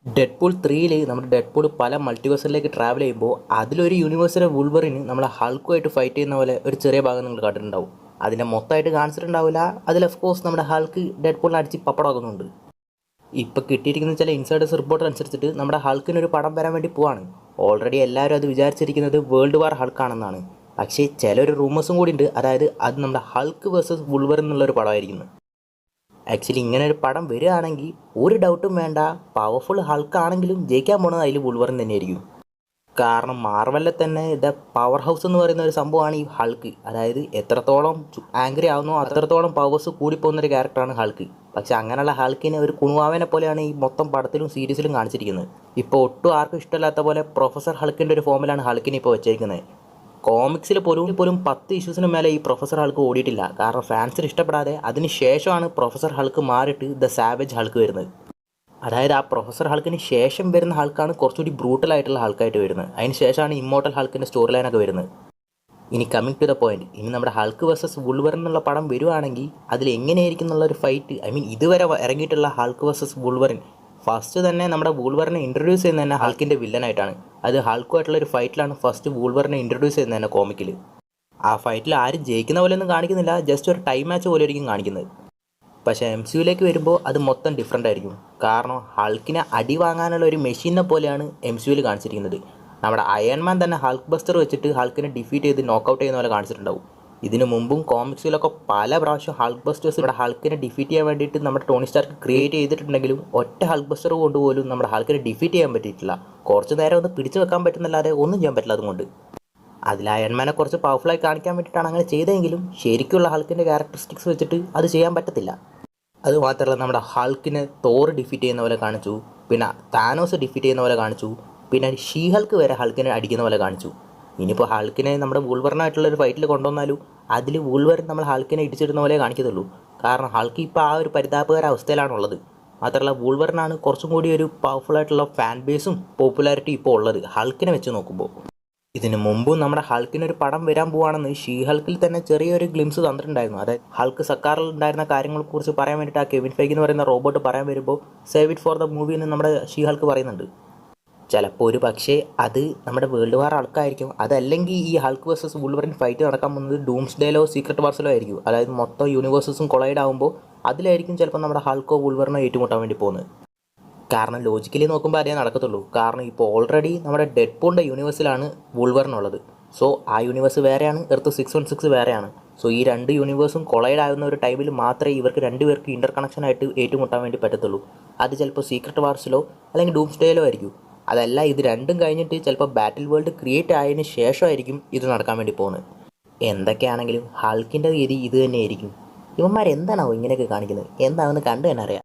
Deadpool 3 നമ്മുടെ Deadpool പല മൾട്ടിവേഴ്സിലേക്ക് travel ചെയ്യുമ്പോൾ അതിലൊരു യൂണിവേഴ്സിലെ വുൾവറിന് നമ്മളെ ഹൾക്കുമായിട്ട് ഫൈറ്റ് ചെയ്യുന്ന പോലെ ഒരു ചെറിയ ഭാഗം നിങ്ങൾ കണ്ടിട്ടുണ്ടാവും. അതിനെ മൊത്തമായിട്ട് കാണിച്ചിട്ടുണ്ടാവില്ല. അതിൽ ഓഫ് കോഴ്സ് നമ്മുടെ ഹൾക്ക് ഡെഡ്പൂളിനെ അടിച്ച് പപ്പടമാക്കുന്നുണ്ട്. ഇപ്പോൾ കിട്ടിയിരിക്കുന്ന ചില ഇൻസൈഡേഴ്സ് റിപ്പോർട്ട് അനുസരിച്ചിട്ട് നമ്മുടെ ഹൾക്കിനൊരു പടം വരാൻ വേണ്ടി പോവാണ്. ഓൾറെഡി എല്ലാവരും അത് വിചാരിച്ചിരിക്കുന്നത് വേൾഡ് വാർ ഹൾക്കാണെന്നാണ്. പക്ഷേ ചിലൊരു റൂമേഴ്സും കൂടി ഉണ്ട്, അതായത് അത് നമ്മുടെ ഹൾക്ക് വേഴ്സസ് വുൾവറിൻ എന്നുള്ളൊരു പടമായിരിക്കുന്നു. ആക്ച്വലി ഇങ്ങനെ ഒരു പടം വരികയാണെങ്കിൽ ഒരു ഡൗട്ടും വേണ്ട, പവർഫുൾ ഹൾക്കാണെങ്കിലും ജയിക്കാൻ പോകുന്നത് അതിൽ വുൾവറിൻ തന്നെയായിരിക്കും. കാരണം മാർവലിലെ തന്നെ പവർ ഹൗസ് എന്ന് പറയുന്ന ഒരു സംഭവമാണ് ഈ ഹൾക്ക്. അതായത് എത്രത്തോളം ആംഗ്രി ആവുന്നോ അത്രത്തോളം പവേഴ്സ് കൂടിപ്പോകുന്നൊരു ക്യാരക്ടറാണ് ഹൾക്ക്. പക്ഷെ അങ്ങനെയുള്ള ഹൾക്കിനെ ഒരു കുണുവാവനെ പോലെയാണ് ഈ മൊത്തം പടത്തിലും സീരീസിലും കാണിച്ചിരിക്കുന്നത്. ഇപ്പോൾ ഒട്ടും ആർക്കും ഇഷ്ടമില്ലാത്ത പോലെ പ്രൊഫസർ ഹൾക്കിൻ്റെ ഒരു ഫോമിലാണ് ഹൾക്കിനെ ഇപ്പോൾ വെച്ചിരിക്കുന്നത്. കോമിക്സിൽ പോലും 10 ഇഷ്യൂസിന് മേലെ ഈ പ്രൊഫസർ ഹൾക്ക് ഓടിയിട്ടില്ല. കാരണം ഫാൻസിന് ഇഷ്ടപ്പെടാതെ അതിന് ശേഷമാണ് പ്രൊഫസർ ഹൾക്ക് മാറിയിട്ട് ദ സാവേജ് ഹൾക്ക് വരുന്നത്. അതായത് ആ പ്രൊഫസർ ഹൾക്കിന് ശേഷം വരുന്ന ഹൾക്കാണ് കുറച്ചുകൂടി ബ്രൂട്ടലായിട്ടുള്ള ഹൾക്കായിട്ട് വരുന്നത്. അതിന് ശേഷമാണ് ഇമ്മോർട്ടൽ ഹൾക്കിൻ്റെ സ്റ്റോറി ലൈനൊക്കെ വരുന്നത്. ഇനി കമ്മിങ് ടു ദ പോയിന്റ്, ഇനി നമ്മുടെ ഹൾക്ക് വേഴ്സസ് വുൾവറിൻ എന്നുള്ള പടം വരുവാണെങ്കിൽ അതിൽ എങ്ങനെയായിരിക്കും എന്നുള്ളൊരു ഫൈറ്റ്, ഐ മീൻ ഇതുവരെ ഇറങ്ങിയിട്ടുള്ള ഹൾക്ക് വേഴ്സസ് വുൾവറിൻ, ഫസ്റ്റ് തന്നെ നമ്മുടെ വൂൾവറിനെ ഇൻട്രൊഡ്യൂസ് ചെയ്യുന്നത് തന്നെ ഹൾക്കിൻ്റെ വില്ലനായിട്ടാണ്. അത് ഹൾക്കുമായിട്ടുള്ളൊരു ഫൈറ്റിലാണ് ഫസ്റ്റ് വൂൾവറിനെ ഇൻട്രൊഡ്യൂസ് ചെയ്യുന്നത് തന്നെ കോമിക്കിൽ. ആ ഫൈറ്റിൽ ആരും ജയിക്കുന്ന പോലെ ഒന്നും കാണിക്കുന്നില്ല, ജസ്റ്റ് ഒരു ടൈം മാച്ച് പോലെ ആയിരിക്കും കാണിക്കുന്നത്. പക്ഷേ MCUലേക്ക് വരുമ്പോൾ അത് മൊത്തം ഡിഫറെൻ്റ് ആയിരിക്കും. കാരണം ഹൾക്കിനെ അടി വാങ്ങാനുള്ള ഒരു മെഷീനെ പോലെയാണ് MCUവിൽ കാണിച്ചിരിക്കുന്നത്. നമ്മുടെ അയൺമാൻ തന്നെ ഹൾക്ക് ബസ്റ്റർ വെച്ചിട്ട് ഹൾക്കിനെ ഡിഫീറ്റ് ചെയ്ത് നോക്കൗട്ട് ചെയ്യുന്ന പോലെ കാണിച്ചിട്ടുണ്ടാവും. ഇതിനു മുമ്പും കോമിക്സിലൊക്കെ പല പ്രാവശ്യം ഹൾക്ക് ബസ്റ്റേഴ്സ് ഇവിടെ ഹൾക്കിനെ ഡിഫീറ്റ് ചെയ്യാൻ വേണ്ടിയിട്ട് നമ്മുടെ ടോണി സ്റ്റാർക്ക് ക്രിയേറ്റ് ചെയ്തിട്ടുണ്ടെങ്കിലും ഒറ്റ ഹൾക്ക് ബസ്റ്റർ കൊണ്ടുപോലും നമ്മുടെ ഹൾക്കിനെ ഡിഫീറ്റ് ചെയ്യാൻ പറ്റിയിട്ടില്ല. കുറച്ച് നേരം ഒന്ന് പിടിച്ചു വെക്കാൻ പറ്റുന്നല്ലാതെ ഒന്നും ചെയ്യാൻ പറ്റില്ല. അതുകൊണ്ട് അതിൽ അയൺമാനെ കുറച്ച് പവർഫുള്ളായി കാണിക്കാൻ വേണ്ടിയിട്ടാണ് അങ്ങനെ ചെയ്തതെങ്കിലും ശരിക്കുള്ള ഹൾക്കിൻ്റെ ക്യാരക്ടറിസ്റ്റിക്സ് വെച്ചിട്ട് അത് ചെയ്യാൻ പറ്റത്തില്ല. അതുമാത്രമല്ല നമ്മുടെ ഹൾക്കിനെ തോർ ഡിഫീറ്റ് ചെയ്യുന്ന പോലെ കാണിച്ചു, പിന്നെ താനോസ് ഡിഫീറ്റ് ചെയ്യുന്ന പോലെ കാണിച്ചു, പിന്നെ ഷീ ഹൾക്ക് വരെ ഹൾക്കിനെ അടിക്കുന്ന പോലെ കാണിച്ചു. ഇനിയിപ്പോൾ ഹൾക്കിനെ നമ്മുടെ വൂൾവറിനായിട്ടുള്ളൊരു ഫൈറ്റിൽ കൊണ്ടുവന്നാലും അതിൽ വൂൾവറിൻ നമ്മൾ ഹൾക്കിനെ ഇടിച്ചിടുന്ന പോലെ കാണിക്കത്തുള്ളൂ. കാരണം ഹൾക്ക് ഇപ്പോൾ ആ ഒരു പരിതാപകര അവസ്ഥയിലാണുള്ളത്. മാത്രമല്ല വൂൾവറിനാണ് കുറച്ചും കൂടി ഒരു പവർഫുള്ളായിട്ടുള്ള ഫാൻ ബേസും പോപ്പുലാരിറ്റി ഇപ്പോൾ ഉള്ളത് ഹൾക്കിനെ വെച്ച് നോക്കുമ്പോൾ. ഇതിനു മുമ്പും നമ്മുടെ ഹൾക്കിനൊരു പടം വരാൻ പോവാണെന്ന് ഷീ ഹൾക്കിൽ തന്നെ ചെറിയൊരു ഗ്ലിംസ് തന്നിട്ടുണ്ടായിരുന്നു. അതായത് ഹൾക്ക് സക്കാറിൽ ഉണ്ടായിരുന്ന കാര്യങ്ങളെക്കുറിച്ച് പറയാൻ വേണ്ടിയിട്ട് ആ കെവിൻ ഫെയ്ഗി എന്ന് പറയുന്ന റോബോട്ട് പറയാൻ വരുമ്പോൾ save it for the movie എന്ന് നമ്മുടെ ഷീ ഹൾക്ക് പറയുന്നുണ്ട്. ചിലപ്പോൾ ഒരു പക്ഷേ അത് നമ്മുടെ വേൾഡ് വാർ ഹൾക്കായിരിക്കും, അതല്ലെങ്കിൽ ഈ ഹൾക്ക് വേഴ്സസ് വൂൾവറിൻ ഫൈറ്റ് നടക്കാൻ പോകുന്നത് ഡൂംസ്ഡേയിലോ സീക്രട്ട് വാർസിലോ ആയിരിക്കും. അതായത് മൊത്തം യൂണിവേഴ്സസും കൊളൈഡ് ആകുമ്പോൾ അതിലായിരിക്കും ചിലപ്പോൾ നമ്മുടെ ഹൾക്കോ വൂൾവറിനോ ഏറ്റുമുട്ടാൻ വേണ്ടി പോകുന്നത്. കാരണം ലോജിക്കലി നോക്കുമ്പോൾ അതേ നടക്കത്തുള്ളൂ. കാരണം ഇപ്പോൾ ഓൾറെഡി നമ്മുടെ ഡെഡ്പൂളിൻ്റെ യൂണിവേഴ്സിലാണ് വൂൾവറിനുള്ളത്. സോ ആ യൂണിവേഴ്സ് വേറെയാണ്, എർത്ത് 616 വേറെയാണ്. സോ ഈ രണ്ട് യൂണിവേഴ്സും കൊളൈഡ് ആകുന്ന ഒരു ടൈമിൽ മാത്രമേ ഇവർക്ക് രണ്ടുപേർക്ക് ഇൻ്റർ കണക്ഷനായിട്ട് ഏറ്റുമുട്ടാൻ വേണ്ടി പറ്റത്തുള്ളൂ. അത് ചിലപ്പോൾ സീക്രട്ട് വാർസിലോ അല്ലെങ്കിൽ ഡൂംസ്ഡേയിലോ ആയിരിക്കും. അതല്ല, ഇത് രണ്ടും കഴിഞ്ഞിട്ട് ചിലപ്പോൾ ബാറ്റിൽ വേൾഡ് ക്രിയേറ്റ് ആയതിന് ശേഷമായിരിക്കും ഇത് നടക്കാൻ വേണ്ടി പോകുന്നത്. എന്തൊക്കെയാണെങ്കിലും ഹൾക്കിൻ്റെ രീതി ഇത് തന്നെയായിരിക്കും. ഇവന്മാരെന്താണോ ഇങ്ങനെയൊക്കെ കാണിക്കുന്നത്, എന്താണെന്ന് കണ്ടു തന്നെ അറിയാം.